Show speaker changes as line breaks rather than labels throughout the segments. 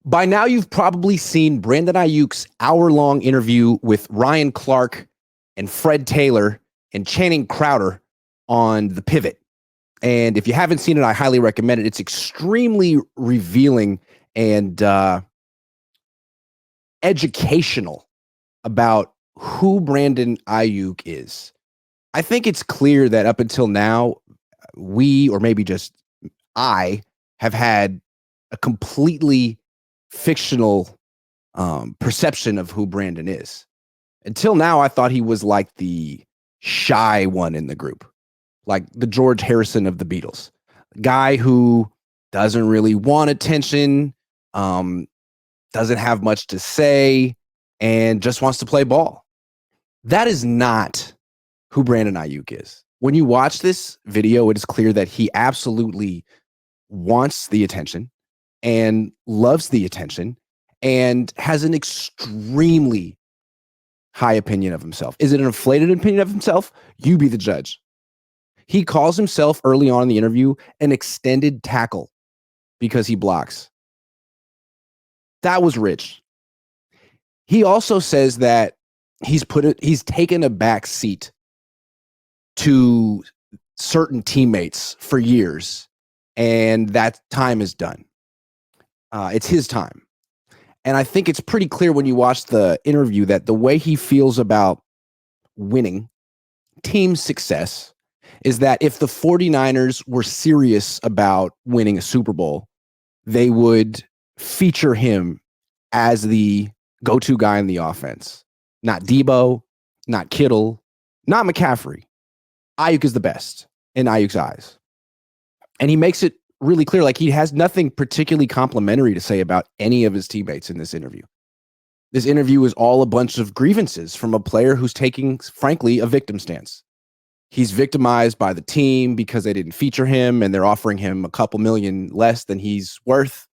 By now, you've probably seen Brandon Aiyuk's hour-long interview with Ryan Clark and Fred Taylor and Channing Crowder on The Pivot. And if you haven't seen it, I highly recommend it. It's extremely revealing and educational about who Brandon Aiyuk is. I think it's clear that up until now, we, or maybe just I, have had a completely fictional perception of who Brandon is. Until now, I thought he was like the shy one in the group, like the George Harrison of the Beatles, guy who doesn't really want attention, doesn't have much to say, and just wants to play ball. That is not who Brandon Aiyuk is. When you watch this video, it is clear that he absolutely wants the attention and loves the attention and has an extremely high opinion of himself. Is it an inflated opinion of himself? You be the judge. He calls himself early on in the interview an extended tackle because he blocks. That was rich. He also says that he's taken a back seat to certain teammates for years, and that time is done. It's his time. And I think it's pretty clear when you watch the interview that the way he feels about winning, team success, is that if the 49ers were serious about winning a Super Bowl, they would feature him as the go-to guy in the offense. Not Debo, not Kittle, not McCaffrey. Aiyuk is the best in Aiyuk's eyes. And he makes it really clear, like he has nothing particularly complimentary to say about any of his teammates in this interview. This interview is all a bunch of grievances from a player who's taking, frankly, a victim stance. He's victimized by the team because they didn't feature him and they're offering him a couple million less than he's worth.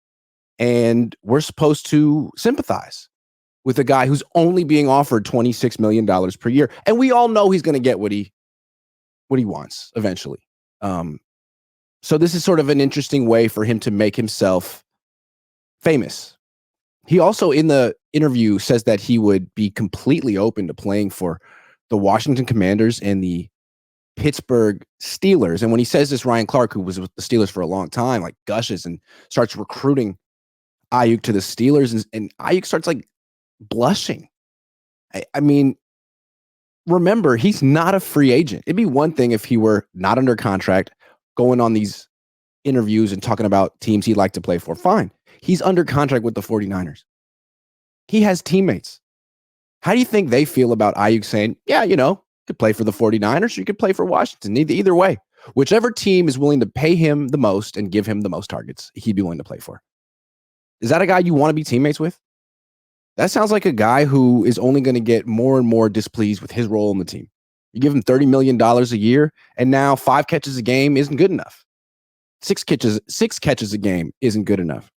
And we're supposed to sympathize with a guy who's only being offered $26 million per year. And we all know he's going to get what he wants eventually. So this is sort of an interesting way for him to make himself famous. He also, in the interview, says that he would be completely open to playing for the Washington Commanders and the Pittsburgh Steelers. And when he says this, Ryan Clark, who was with the Steelers for a long time, like gushes and starts recruiting Aiyuk to the Steelers, and Aiyuk starts like blushing. I mean, remember, he's not a free agent. It'd be one thing if he were not under contract, going on these interviews and talking about teams he'd like to play for. Fine. He's under contract with the 49ers. He has teammates. How do you think they feel about Aiyuk saying, yeah, you could play for the 49ers, or you could play for Washington? Either way. Whichever team is willing to pay him the most and give him the most targets, he'd be willing to play for. Is that a guy you want to be teammates with? That sounds like a guy who is only going to get more and more displeased with his role in the team. You give him $30 million a year, and now 5 catches a game isn't good enough. 6 catches a game isn't good enough.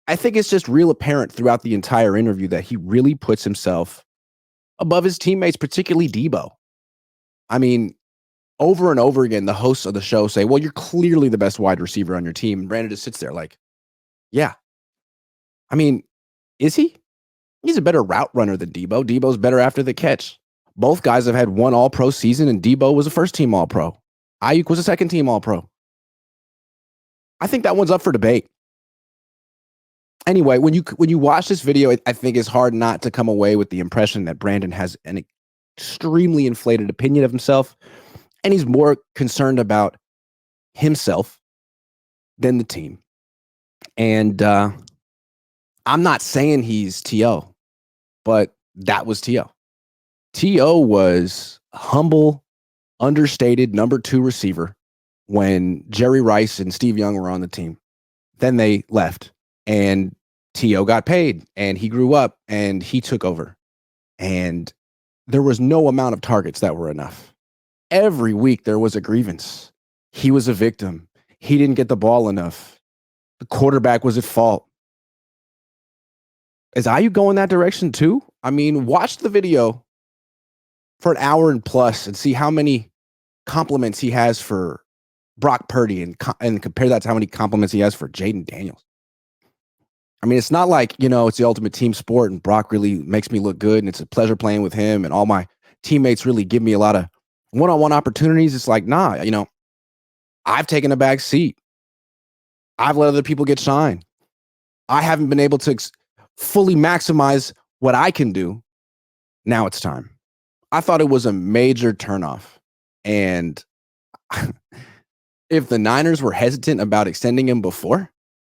I think it's just real apparent throughout the entire interview that he really puts himself above his teammates, particularly Debo. I mean, over and over again, the hosts of the show say, well, you're clearly the best wide receiver on your team. And Brandon just sits there like, yeah. I mean, is he? He's a better route runner than Debo. Debo's better after the catch. Both guys have had one all-pro season, and Debo was a first-team all-pro. Aiyuk was a second-team all-pro. I think that one's up for debate. Anyway, when you watch this video, I think it's hard not to come away with the impression that Brandon has an extremely inflated opinion of himself, and he's more concerned about himself than the team. And I'm not saying he's T.O., but that was T.O. T.O. was humble, understated number 2 receiver when Jerry Rice and Steve Young were on the team. Then they left, and T.O. got paid, and he grew up, and he took over. And there was no amount of targets that were enough. Every week there was a grievance. He was a victim. He didn't get the ball enough. The quarterback was at fault. Is Aiyuk going that direction too? I mean, watch the video for an hour and plus and see how many compliments he has for Brock Purdy and compare that to how many compliments he has for Jaden Daniels. I mean, it's not like, it's the ultimate team sport and Brock really makes me look good and it's a pleasure playing with him and all my teammates really give me a lot of one-on-one opportunities. It's like, nah, I've taken a back seat. I've let other people get shine. I haven't been able to fully maximize what I can do. Now it's time. I thought it was a major turnoff. And if the Niners were hesitant about extending him before,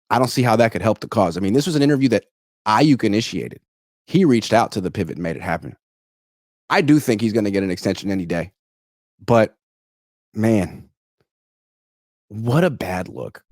I don't see how that could help the cause. I mean, this was an interview that Aiyuk initiated. He reached out to the pivot and made it happen. I do think he's going to get an extension any day. But man, what a bad look.